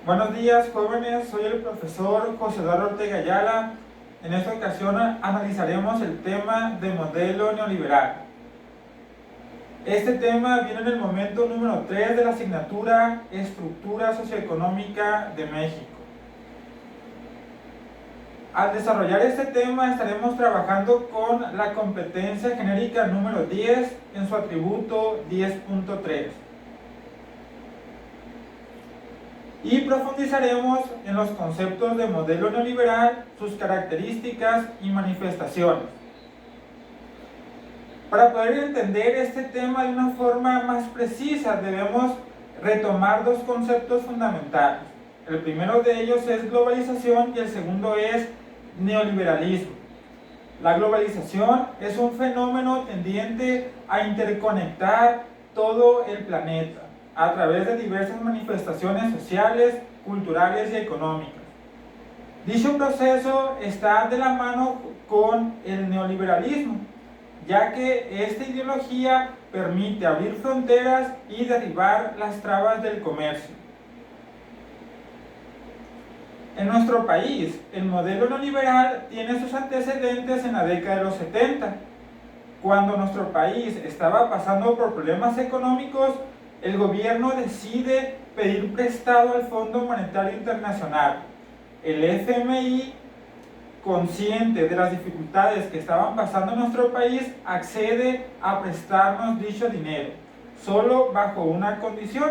Buenos días, jóvenes. Soy el profesor José Eduardo Ortega Ayala. En esta ocasión analizaremos el tema de modelo neoliberal. Este tema viene en el momento número 3 de la asignatura Estructura Socioeconómica de México. Al desarrollar este tema estaremos trabajando con la competencia genérica número 10 en su atributo 10.3. Y profundizaremos en los conceptos de modelo neoliberal, sus características y manifestaciones. Para poder entender este tema de una forma más precisa, debemos retomar dos conceptos fundamentales. El primero de ellos es globalización y el segundo es neoliberalismo. La globalización es un fenómeno tendiente a interconectar todo el planeta a través de diversas manifestaciones sociales, culturales y económicas. Dicho proceso está de la mano con el neoliberalismo, ya que esta ideología permite abrir fronteras y derribar las trabas del comercio. En nuestro país, el modelo neoliberal tiene sus antecedentes en la década de los 70, cuando nuestro país estaba pasando por problemas económicos. El gobierno decide pedir prestado al Fondo Monetario Internacional. El FMI, consciente de las dificultades que estaban pasando en nuestro país, accede a prestarnos dicho dinero, solo bajo una condición: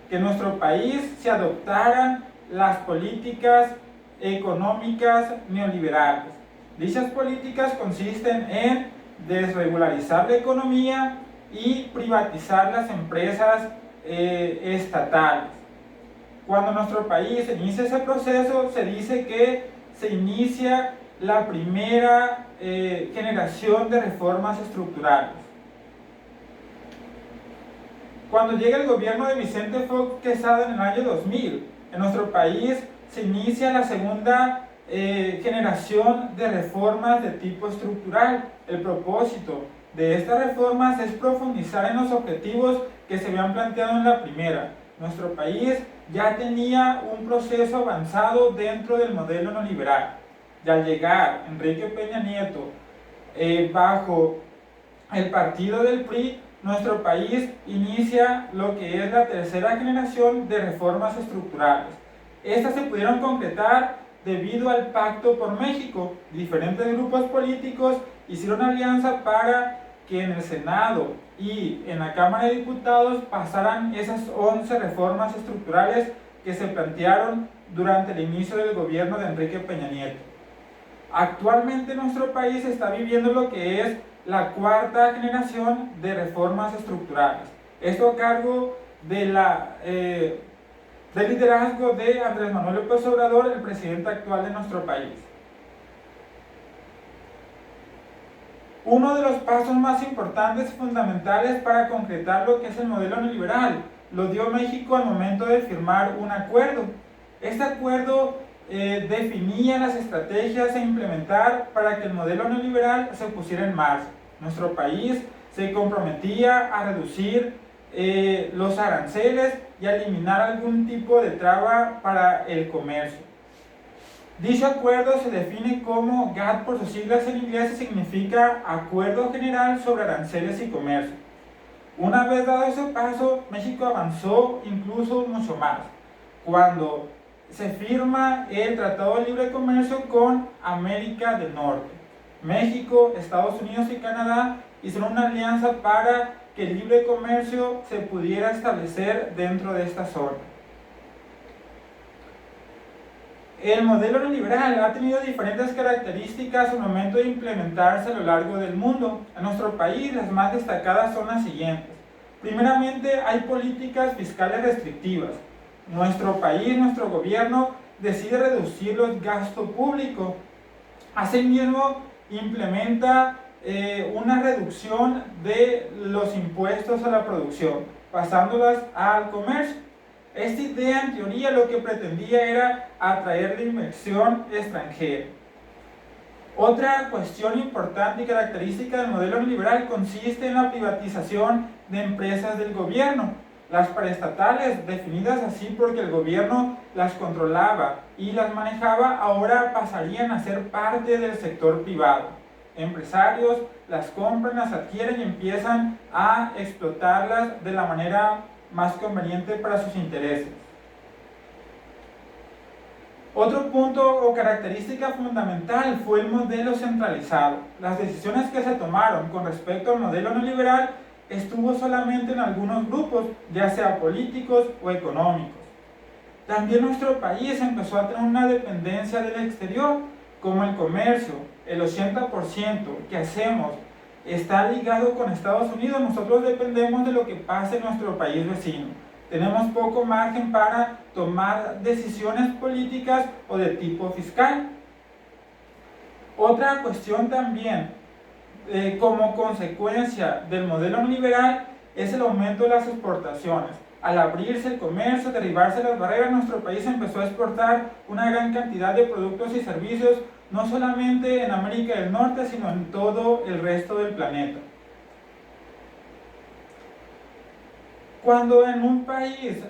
que en nuestro país se adoptaran las políticas económicas neoliberales. Dichas políticas consisten en desregularizar la economía y privatizar las empresas estatales. Cuando en nuestro país se inicia ese proceso, se dice que se inicia la primera generación de reformas estructurales. Cuando llega el gobierno de Vicente Fox Quesada en el año 2000, en nuestro país se inicia la segunda generación de reformas de tipo estructural. El propósito de estas reformas es profundizar en los objetivos que se habían planteado en la primera. Nuestro país ya tenía un proceso avanzado dentro del modelo neoliberal. Y al llegar Enrique Peña Nieto bajo el partido del PRI, nuestro país inicia lo que es la tercera generación de reformas estructurales. Estas se pudieron concretar debido al Pacto por México. Diferentes grupos políticos hicieron alianza para que en el Senado y en la Cámara de Diputados pasaran esas 11 reformas estructurales que se plantearon durante el inicio del gobierno de Enrique Peña Nieto. Actualmente nuestro país está viviendo lo que es la cuarta generación de reformas estructurales. Esto a cargo de del liderazgo de Andrés Manuel López Obrador, el presidente actual de nuestro país. Uno de los pasos más importantes y fundamentales para concretar lo que es el modelo neoliberal lo dio México al momento de firmar un acuerdo. Este acuerdo definía las estrategias a implementar para que el modelo neoliberal se pusiera en marcha. Nuestro país se comprometía a reducir los aranceles y a eliminar algún tipo de traba para el comercio. Dicho acuerdo se define como GATT por sus siglas en inglés, y significa Acuerdo General sobre Aranceles y Comercio. Una vez dado ese paso, México avanzó incluso mucho más, cuando se firma el Tratado de Libre Comercio con América del Norte. México, Estados Unidos y Canadá hicieron una alianza para que el libre comercio se pudiera establecer dentro de esta zona. El modelo neoliberal ha tenido diferentes características al momento de implementarse a lo largo del mundo. En nuestro país las más destacadas son las siguientes. Primeramente, hay políticas fiscales restrictivas. Nuestro país, nuestro gobierno decide reducir los gastos públicos. Asimismo, implementa una reducción de los impuestos a la producción, pasándolas al comercio. Esta idea, en teoría, lo que pretendía era atraer la inversión extranjera. Otra cuestión importante y característica del modelo neoliberal consiste en la privatización de empresas del gobierno. Las paraestatales, definidas así porque el gobierno las controlaba y las manejaba, ahora pasarían a ser parte del sector privado. Empresarios las compran, las adquieren y empiezan a explotarlas de la manera más conveniente para sus intereses. Otro punto o característica fundamental fue el modelo centralizado. Las decisiones que se tomaron con respecto al modelo neoliberal estuvo solamente en algunos grupos, ya sea políticos o económicos. También nuestro país empezó a tener una dependencia del exterior, como el comercio. El 80% que hacemos está ligado con Estados Unidos. Nosotros dependemos de lo que pase en nuestro país vecino. Tenemos poco margen para tomar decisiones políticas o de tipo fiscal. Otra cuestión también, como consecuencia del modelo neoliberal, es el aumento de las exportaciones. Al abrirse el comercio, derribarse las barreras, nuestro país empezó a exportar una gran cantidad de productos y servicios, no solamente en América del Norte, sino en todo el resto del planeta. Cuando en un país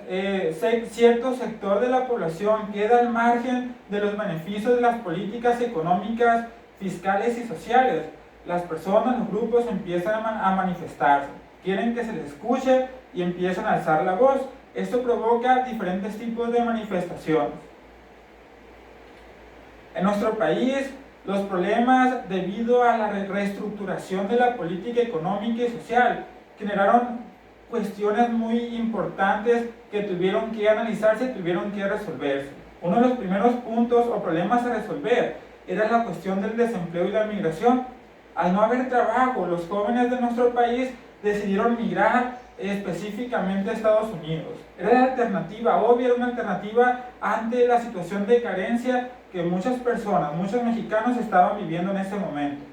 cierto sector de la población queda al margen de los beneficios de las políticas económicas, fiscales y sociales, las personas, los grupos empiezan a manifestarse, quieren que se les escuche y empiezan a alzar la voz. Esto provoca diferentes tipos de manifestaciones. En nuestro país, los problemas debido a la reestructuración de la política económica y social generaron cuestiones muy importantes que tuvieron que analizarse y tuvieron que resolverse. Uno de los primeros puntos o problemas a resolver era la cuestión del desempleo y la migración. Al no haber trabajo, los jóvenes de nuestro país decidieron migrar específicamente a Estados Unidos. Era la alternativa obvia, era una alternativa ante la situación de carencia que muchas personas, muchos mexicanos estaban viviendo en ese momento.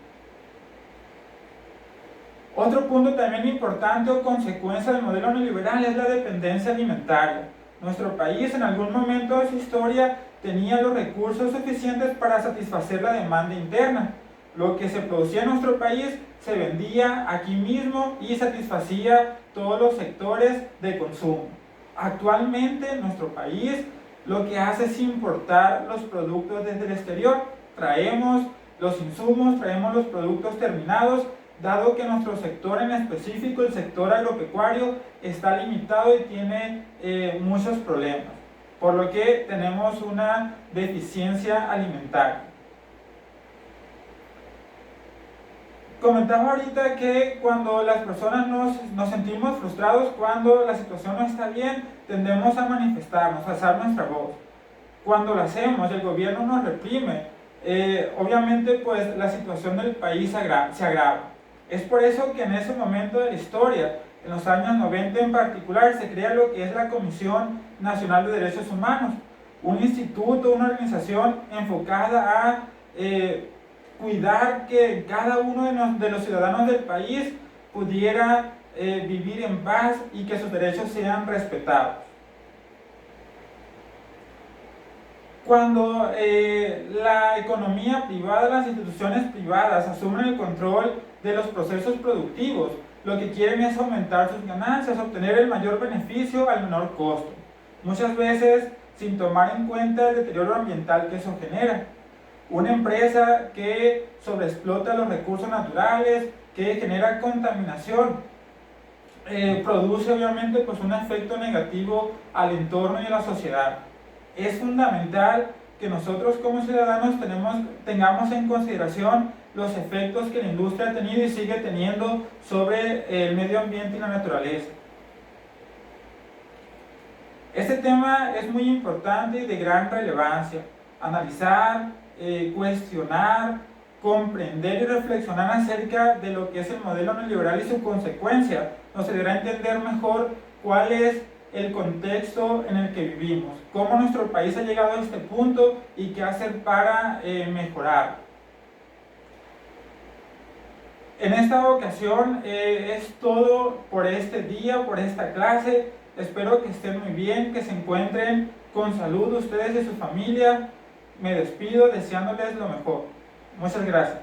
Otro punto también importante o consecuencia del modelo neoliberal es la dependencia alimentaria. Nuestro país en algún momento de su historia tenía los recursos suficientes para satisfacer la demanda interna. Lo que se producía en nuestro país se vendía aquí mismo y satisfacía todos los sectores de consumo. Actualmente en nuestro país lo que hace es importar los productos desde el exterior. Traemos los insumos, traemos los productos terminados, dado que nuestro sector en específico, el sector agropecuario, está limitado y tiene muchos problemas, por lo que tenemos una deficiencia alimentaria. Comentaba ahorita que cuando las personas nos sentimos frustrados, cuando la situación no está bien, tendemos a manifestarnos, a alzar nuestra voz. Cuando lo hacemos, el gobierno nos reprime, obviamente pues la situación del país se agrava. Es por eso que en ese momento de la historia, en los años 90 en particular, se crea lo que es la Comisión Nacional de Derechos Humanos, un instituto, una organización enfocada a cuidar que cada uno de los ciudadanos del país pudiera vivir en paz y que sus derechos sean respetados. Cuando la economía privada, las instituciones privadas asumen el control de los procesos productivos, lo que quieren es aumentar sus ganancias, obtener el mayor beneficio al menor costo, muchas veces sin tomar en cuenta el deterioro ambiental que eso genera. Una empresa que sobreexplota los recursos naturales, que genera contaminación, produce obviamente pues, un efecto negativo al entorno y a la sociedad. Es fundamental que nosotros como ciudadanos tengamos en consideración los efectos que la industria ha tenido y sigue teniendo sobre el medio ambiente y la naturaleza. Este tema es muy importante y de gran relevancia. Analizar, cuestionar, comprender y reflexionar acerca de lo que es el modelo neoliberal y su consecuencia nos ayudará a entender mejor cuál es el contexto en el que vivimos, cómo nuestro país ha llegado a este punto y qué hacer para mejorar. En esta ocasión es todo por este día, por esta clase. Espero que estén muy bien, que se encuentren con salud ustedes y su familia. Me despido deseándoles lo mejor. Muchas gracias.